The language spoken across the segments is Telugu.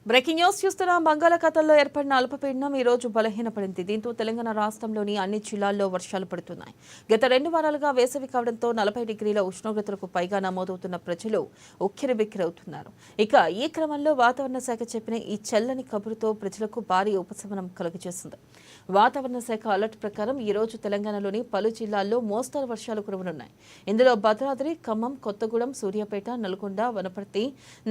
బ్రేకింగ్ న్యూస్ చూస్తున్నాం. బంగాళాఖాతంలో ఏర్పడిన అల్పపీడనం ఈ రోజు బలహీనపడింది. దీంతో తెలంగాణ రాష్ట్రంలోని అన్ని జిల్లాల్లో వర్షాలు పడుతున్నాయి. గత 2 వారాలుగా వేసవి కావడంతో 40 డిగ్రీల ఉష్ణోగ్రతలకు పైగా నమోదవుతున్న ప్రజలు ఉక్కిరిబిక్కిరవుతున్నారు. ఇక ఈ క్రమంలో వాతావరణ శాఖ చెప్పిన ఈ చల్లని కబురుతో ప్రజలకు భారీ ఉపశమనం కలుగజేసింది. వాతావరణ శాఖ అలర్ట్ ప్రకారం ఈ రోజు తెలంగాణలోని పలు జిల్లాల్లో మోస్తరు వర్షాలు కురవనున్నాయి. ఇందులో భద్రాద్రి, ఖమ్మం, కొత్తగూడెం, సూర్యాపేట, నల్గొండ, వనపర్తి,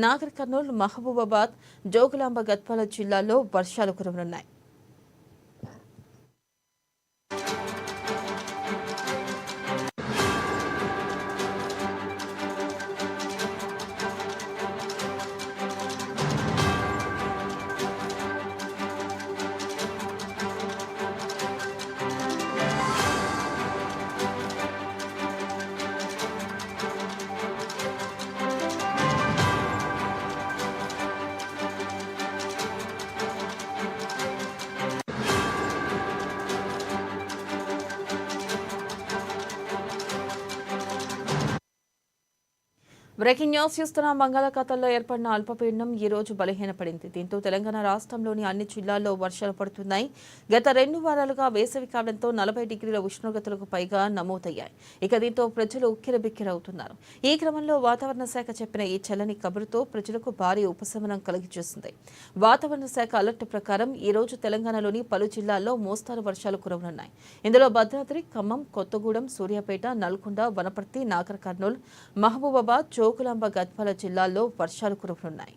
నాగర్ కర్నూల్, మహబూబాబాద్, జోగులాంబ గద్వాల జిల్లాల్లో వర్షాలు కురవనున్నాయి. బ్రేకింగ్ న్యూస్ చూస్తున్న బంగాళాఖాతంలో ఏర్పడిన అల్పపీడనం ఈ రోజు బలహీనపడింది. దీంతో తెలంగాణ రాష్ట్రంలోని అన్ని జిల్లాల్లో వర్షాలు పడుతున్నాయి. గత 2 వారాలుగా వేసవి కావడంతో 40 డిగ్రీల ఉష్ణోగ్రతలకు పైగా నమోదయ్యాయి. ఇక దీంతో ప్రజలు ఉక్కిరిబిక్కిరవుతున్నారు. ఈ క్రమంలో వాతావరణ శాఖ చెప్పిన ఈ చల్లని కబురుతో ప్రజలకు భారీ ఉపశమనం కలిగజేసింది. వాతావరణ శాఖ అలర్ట్ ప్రకారం ఈ రోజు తెలంగాణలోని పలు జిల్లాల్లో మోస్తారు వర్షాలు కురవనున్నాయి. ఇందులో భద్రాద్రి, ఖమ్మం, కొత్తగూడెం, సూర్యాపేట, నల్గొండ, వనపర్తి, నాగర్ కర్నూల్, మహబూబాబాద్, జోగులాంబ గద్వాల జిల్లాల్లో వర్షాలు కురవనున్నాయి.